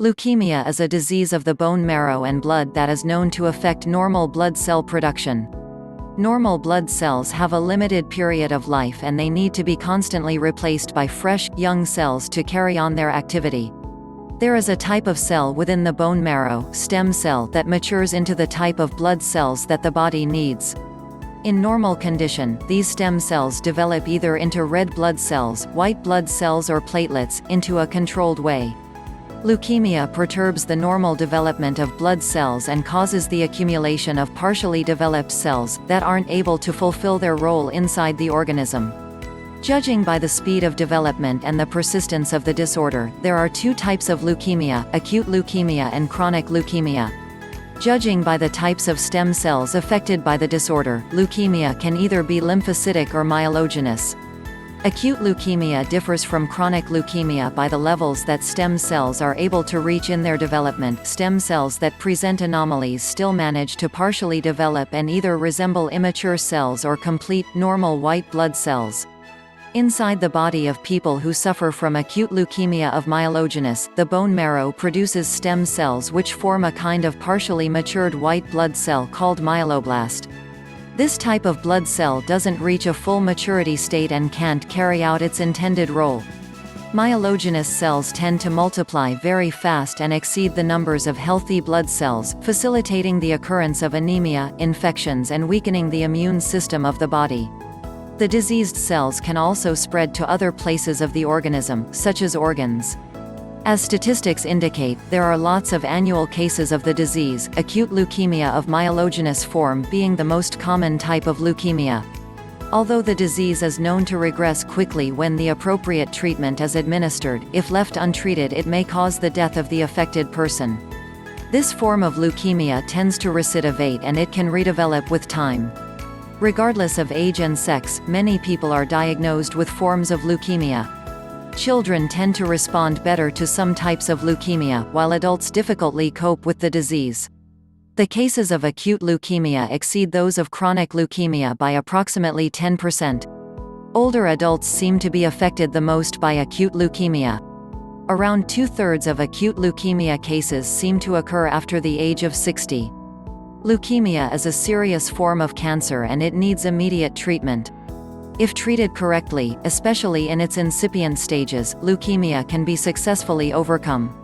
Leukemia is a disease of the bone marrow and blood that is known to affect normal blood cell production. Normal blood cells have a limited period of life and they need to be constantly replaced by fresh, young cells to carry on their activity. There is a type of cell within the bone marrow, stem cell, that matures into the type of blood cells that the body needs. In normal condition, these stem cells develop either into red blood cells, white blood cells or platelets, into a controlled way. Leukemia perturbs the normal development of blood cells and causes the accumulation of partially developed cells that aren't able to fulfill their role inside the organism. Judging by the speed of development and the persistence of the disorder, there are two types of leukemia: acute leukemia and chronic leukemia. Judging by the types of stem cells affected by the disorder, leukemia can either be lymphocytic or myelogenous. Acute leukemia differs from chronic leukemia by the levels that stem cells are able to reach in their development. Stem cells that present anomalies still manage to partially develop and either resemble immature cells or complete, normal white blood cells. Inside the body of people who suffer from acute leukemia of myelogenous, the bone marrow produces stem cells which form a kind of partially matured white blood cell called myeloblast. This type of blood cell doesn't reach a full maturity state and can't carry out its intended role. Myelogenous cells tend to multiply very fast and exceed the numbers of healthy blood cells, facilitating the occurrence of anemia, infections, and weakening the immune system of the body. The diseased cells can also spread to other places of the organism, such as organs. As statistics indicate, there are lots of annual cases of the disease, acute leukemia of myelogenous form being the most common type of leukemia. Although the disease is known to regress quickly when the appropriate treatment is administered, if left untreated it may cause the death of the affected person. This form of leukemia tends to recidivate and it can redevelop with time. Regardless of age and sex, many people are diagnosed with forms of leukemia. Children tend to respond better to some types of leukemia, while adults difficultly cope with the disease. The cases of acute leukemia exceed those of chronic leukemia by approximately 10%. Older adults seem to be affected the most by acute leukemia. Around 2/3 of acute leukemia cases seem to occur after the age of 60. Leukemia is a serious form of cancer and it needs immediate treatment. If treated correctly, especially in its incipient stages, leukemia can be successfully overcome.